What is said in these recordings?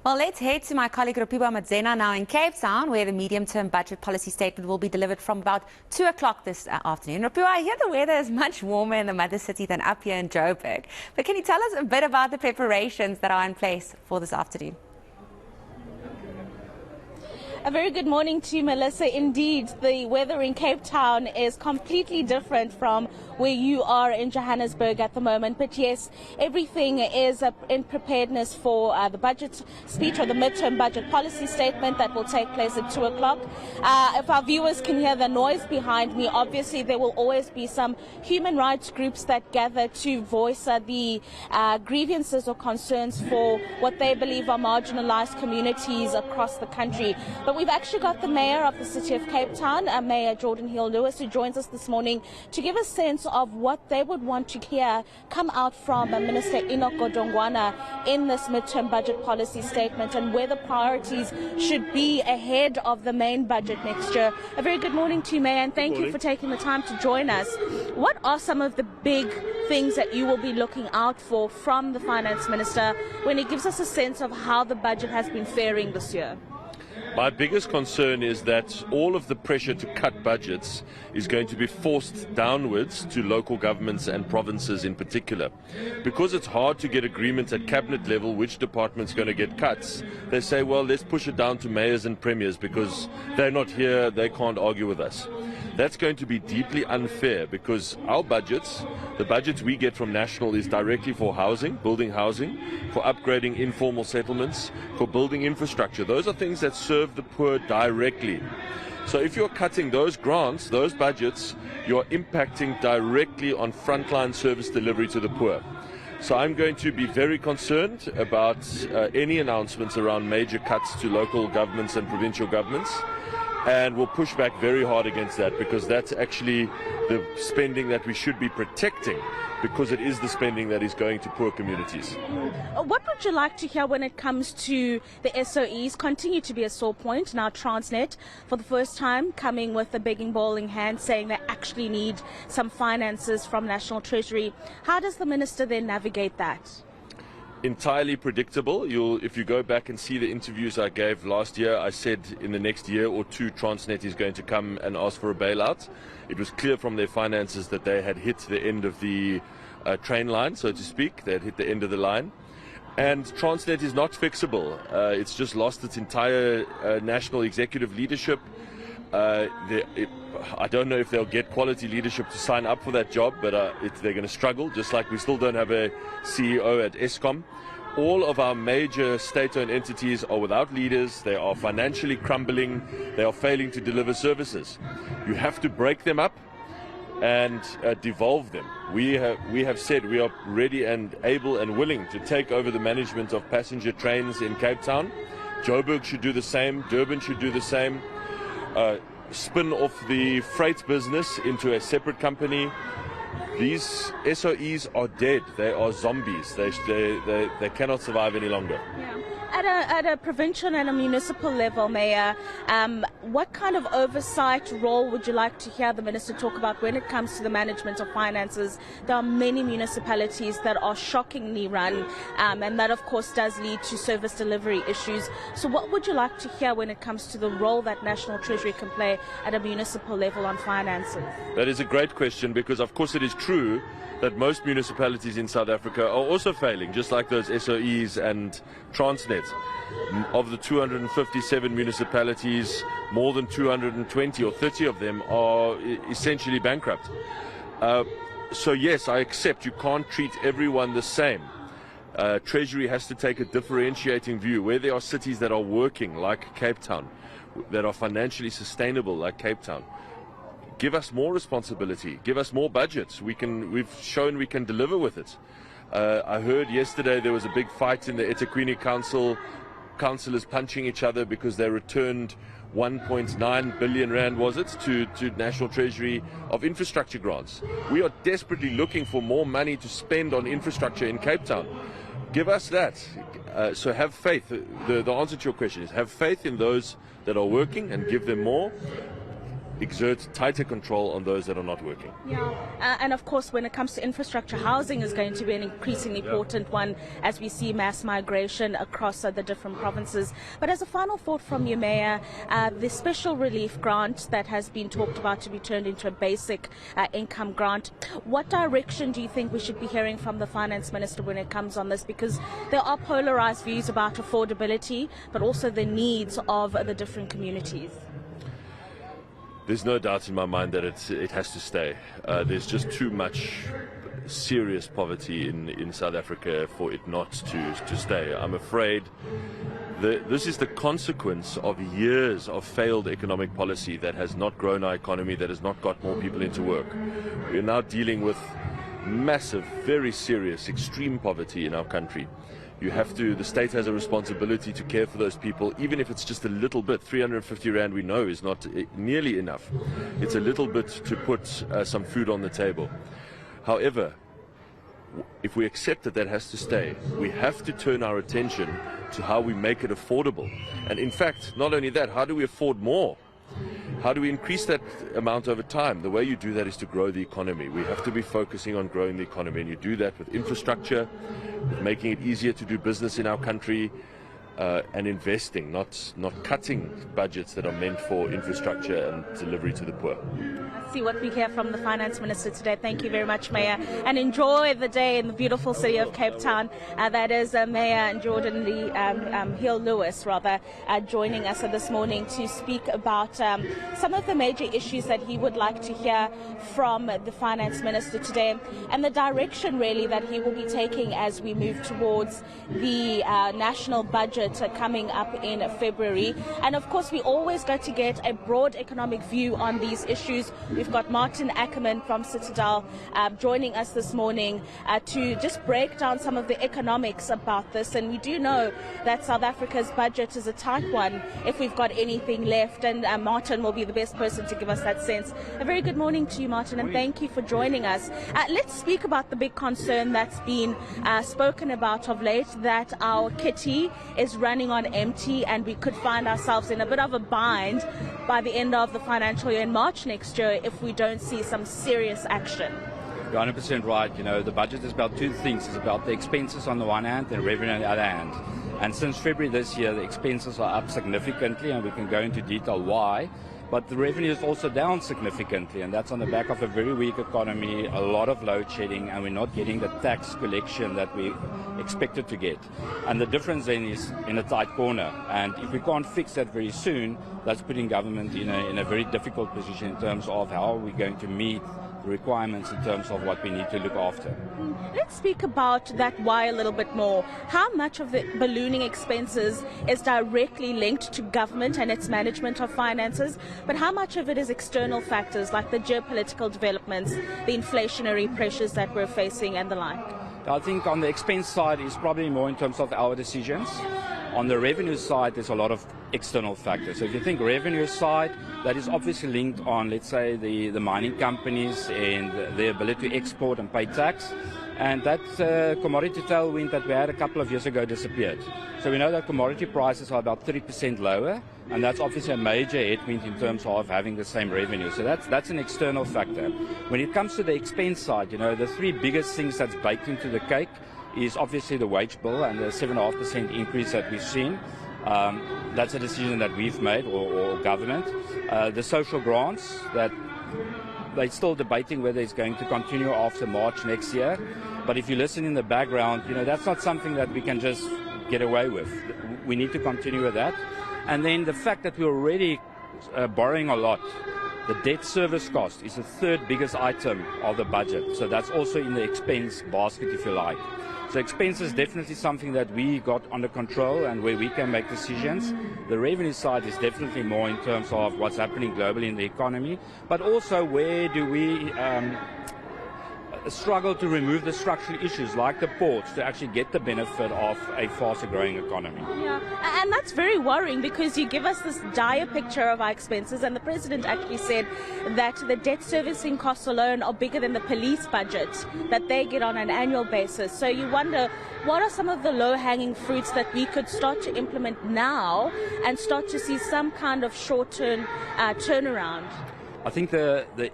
Well, let's head to my colleague Rofhiwa Madzena now in Cape Town, where the medium-term budget policy statement will be delivered from about 2 o'clock this afternoon. Rofhiwa, I hear the weather is much warmer in the mother city than up here in Joburg. But can you tell us a bit about the preparations that are in place for this afternoon? A very good morning to you, Melissa. Indeed, the weather in Cape Town is completely different from where you are in Johannesburg at the moment. But yes, everything is in preparedness for the budget speech or the midterm budget policy statement that will take place at 2 o'clock. If our viewers can hear the noise behind me, obviously there will always be some human rights groups that gather to voice the grievances or concerns for what they believe are marginalized communities across the country. But we've actually got the Mayor of the City of Cape Town, Mayor Jordan Hill-Lewis, who joins us this morning to give a sense of what they would want to hear come out from Minister Enoch Godongwana in this midterm budget policy statement and where the priorities should be ahead of the main budget next year. A very good morning to you, Mayor, and thank you for taking the time to join us. What are some of the big things that you will be looking out for from the Finance Minister when he gives us a sense of how the budget has been faring this year? My biggest concern is that all of the pressure to cut budgets is going to be forced downwards to local governments and provinces in particular. Because it's hard to get agreement at cabinet level which department's going to get cuts, they say, well, let's push it down to mayors and premiers because they're not here, they can't argue with us. That's going to be deeply unfair because our budgets, the budgets we get from national, is directly for housing, building housing, for upgrading informal settlements, for building infrastructure. Those are things that serve the poor directly. So if you're cutting those grants, those budgets, you're impacting directly on frontline service delivery to the poor. So I'm going to be very concerned about any announcements around major cuts to local governments and provincial governments. And we'll push back very hard against that because that's actually the spending that we should be protecting because it is the spending that is going to poor communities. What would you like to hear when it comes to the SOEs? Continue to be a sore point. Now Transnet, for the first time, coming with a begging bowl in hand, saying they actually need some finances from National Treasury. How does the Minister then navigate that? Entirely predictable. If you go back and see the interviews I gave last year, I said in the next year or two Transnet is going to come and ask for a bailout. It was clear from their finances that they had hit the end of the train line, so to speak. They had hit the end of the line. And Transnet is not fixable. It's just lost its entire national executive leadership. I don't know if they'll get quality leadership to sign up for that job, but they're going to struggle, just like we still don't have a CEO at Eskom. All of our major state-owned entities are without leaders. They are financially crumbling. They are failing to deliver services. You have to break them up and devolve them. We have said we are ready and able and willing to take over the management of passenger trains in Cape Town. Joburg should do the same. Durban should do the same. Spin off the freight business into a separate company. These SOEs are dead. They are zombies. They cannot survive any longer. Yeah. At a provincial and a municipal level, Mayor, what kind of oversight role would you like to hear the Minister talk about when it comes to the management of finances? There are many municipalities that are shockingly run, and that, of course, does lead to service delivery issues. So what would you like to hear when it comes to the role that National Treasury can play at a municipal level on finances? That is a great question because, of course, it is true that most municipalities in South Africa are also failing, just like those SOEs and Transnet. Of the 257 municipalities, more than 220 or 30 of them are essentially bankrupt. So yes, I accept you can't treat everyone the same. Treasury has to take a differentiating view. Where there are cities that are working, like Cape Town, that are financially sustainable, like Cape Town, give us more responsibility, give us more budgets. We've shown we can deliver with it. I heard yesterday there was a big fight in the eThekwini Council, councillors punching each other because they returned 1.9 billion rand, was it, to National Treasury of infrastructure grants. We are desperately looking for more money to spend on infrastructure in Cape Town. Give us that. So have faith. The answer to your question is have faith in those that are working and give them more. exert tighter control on those that are not working. Yeah, and of course, when it comes to infrastructure, housing is going to be an increasingly important one as we see mass migration across the different provinces. But as a final thought from you, Mayor, the special relief grant that has been talked about to be turned into a basic income grant, what direction do you think we should be hearing from the Finance Minister when it comes on this? Because there are polarized views about affordability, but also the needs of the different communities. There's no doubt in my mind that it has to stay. There's just too much serious poverty in South Africa for it not to stay. I'm afraid this is the consequence of years of failed economic policy that has not grown our economy, that has not got more people into work. We're now dealing with massive, very serious, extreme poverty in our country. The state has a responsibility to care for those people, even if it's just a little bit. 350 Rand, we know, is not nearly enough. It's a little bit to put some food on the table. However, if we accept that has to stay, we have to turn our attention to how we make it affordable. And in fact, not only that, how do we afford more? How do we increase that amount over time? The way you do that is to grow the economy. We have to be focusing on growing the economy, and you do that with infrastructure, with making it easier to do business in our country, and investing, not cutting budgets that are meant for infrastructure and delivery to the poor. Let's see what we hear from the Finance Minister today. Thank you very much, Mayor, and enjoy the day in the beautiful city of Cape Town. That is Mayor Jordan Hill-Lewis, joining us this morning to speak about some of the major issues that he would like to hear from the Finance Minister today, and the direction really that he will be taking as we move towards the national budget coming up in February. And of course, we always got to get a broad economic view on these issues. We've got Martin Ackerman from Citadel joining us this morning to just break down some of the economics about this. And we do know that South Africa's budget is a tight one if we've got anything left, and Martin will be the best person to give us that sense. A very good morning to you, Martin, and thank you for joining us. Let's speak about the big concern that's been spoken about of late, that our kitty is running on empty, and we could find ourselves in a bit of a bind by the end of the financial year in March next year if we don't see some serious action. You're 100% right. You know, the budget is about two things. It's about the expenses on the one hand and revenue on the other hand. And since February this year, the expenses are up significantly, and we can go into detail why. But the revenue is also down significantly, and that's on the back of a very weak economy, a lot of load shedding, and we're not getting the tax collection that we expected to get. And the difference then is in a tight corner. And if we can't fix that very soon, that's putting government in a very difficult position in terms of how are we going to meet the requirements in terms of what we need to look after. Let's speak about that why a little bit more. How much of the ballooning expenses is directly linked to government and its management of finances, but how much of it is external factors like the geopolitical developments, the inflationary pressures that we're facing and the like? I think on the expense side is probably more in terms of our decisions. On the revenue side, there's a lot of external factors. So if you think revenue side, that is obviously linked on, let's say, the mining companies and their ability to export and pay tax. And that commodity tailwind that we had a couple of years ago disappeared. So we know that commodity prices are about 30% lower, and that's obviously a major headwind in terms of having the same revenue. So that's an external factor. When it comes to the expense side, you know, the three biggest things that's baked into the cake is obviously the wage bill and the 7.5% increase that we've seen. That's a decision that we've made, or government. The social grants, that they're still debating whether it's going to continue after March next year. But if you listen in the background, you know, that's not something that we can just get away with. We need to continue with that. And then the fact that we're already borrowing a lot. The debt service cost is the third biggest item of the budget. So that's also in the expense basket, if you like. So expense is definitely something that we got under control and where we can make decisions. The revenue side is definitely more in terms of what's happening globally in the economy, but also where do we struggle to remove the structural issues like the ports to actually get the benefit of a faster growing economy. Yeah, and that's very worrying because you give us this dire picture of our expenses, and the President actually said that the debt servicing costs alone are bigger than the police budget that they get on an annual basis. So you wonder, what are some of the low-hanging fruits that we could start to implement now and start to see some kind of short-term turnaround? I think the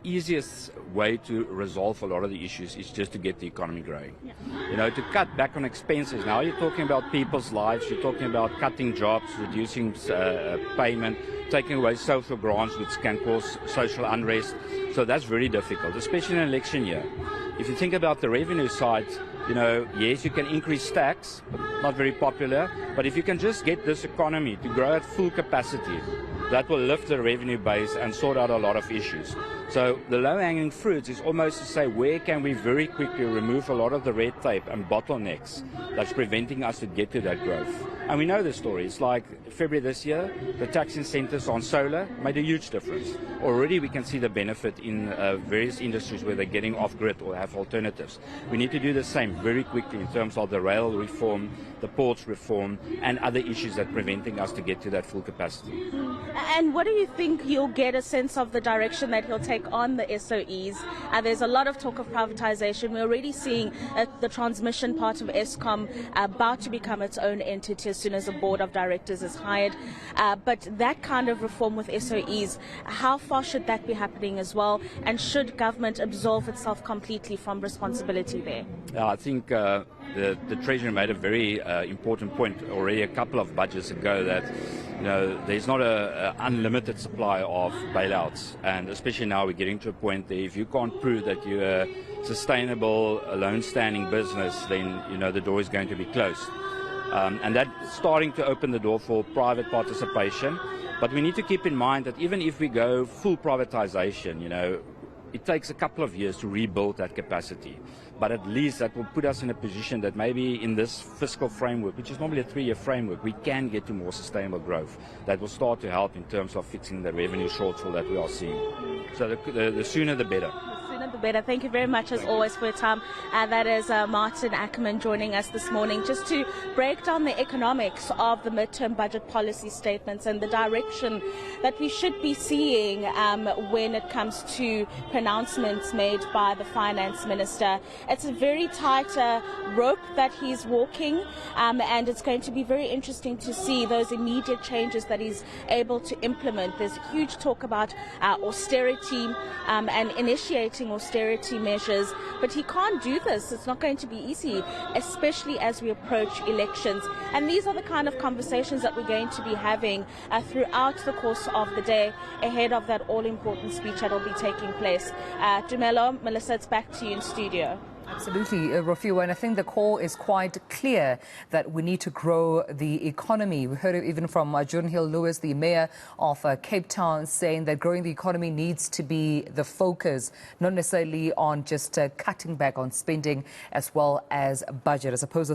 easiest way to resolve a lot of the issues is just to get the economy growing. Yeah. You know, to cut back on expenses. Now you're talking about people's lives, you're talking about cutting jobs, reducing payment, taking away social grants, which can cause social unrest. So that's very difficult, especially in an election year. If you think about the revenue side, you know, yes, you can increase tax, but not very popular. But if you can just get this economy to grow at full capacity, that will lift the revenue base and sort out a lot of issues. So the low-hanging fruits is almost to say, where can we very quickly remove a lot of the red tape and bottlenecks that's preventing us to get to that growth? And we know the story. It's like February this year, the tax incentives on solar made a huge difference. Already we can see the benefit in various industries where they're getting off-grid or have alternatives. We need to do the same very quickly in terms of the rail reform, the ports reform, and other issues that are preventing us to get to that full capacity. And what do you think you'll get a sense of the direction that he'll take on the SOEs? There's a lot of talk of privatization. We're already seeing the transmission part of Eskom about to become its own entity as soon as a board of directors is hired. But that kind of reform with SOEs, how far should that be happening as well? And should government absolve itself completely from responsibility there? I think the Treasury made a very important point already a couple of budgets ago that, you know, there's not an unlimited supply of bailouts, and especially now we're getting to a point that if you can't prove that you're a sustainable, alone-standing business, then, you know, the door is going to be closed. And that's starting to open the door for private participation. But we need to keep in mind that even if we go full privatization, you know, it takes a couple of years to rebuild that capacity. But at least that will put us in a position that maybe in this fiscal framework, which is normally a 3-year framework, we can get to more sustainable growth that will start to help in terms of fixing the revenue shortfall that we are seeing. So the sooner the better. The better. Thank you very much as always for your time. That is Martin Ackerman joining us this morning just to break down the economics of the midterm budget policy statements and the direction that we should be seeing when it comes to pronouncements made by the finance minister. It's a very tight rope that he's walking, and it's going to be very interesting to see those immediate changes that he's able to implement. There's huge talk about austerity and initiating austerity measures, but he can't do this. It's not going to be easy, especially as we approach elections. And these are the kind of conversations that we're going to be having throughout the course of the day ahead of that all-important speech that will be taking place. Dumelo, Melissa, it's back to you in studio. Absolutely, Rofhiwa, and I think the call is quite clear that we need to grow the economy. We heard it even from Jordan Lewis, the mayor of Cape Town, saying that growing the economy needs to be the focus, not necessarily on just cutting back on spending as well as budget. I suppose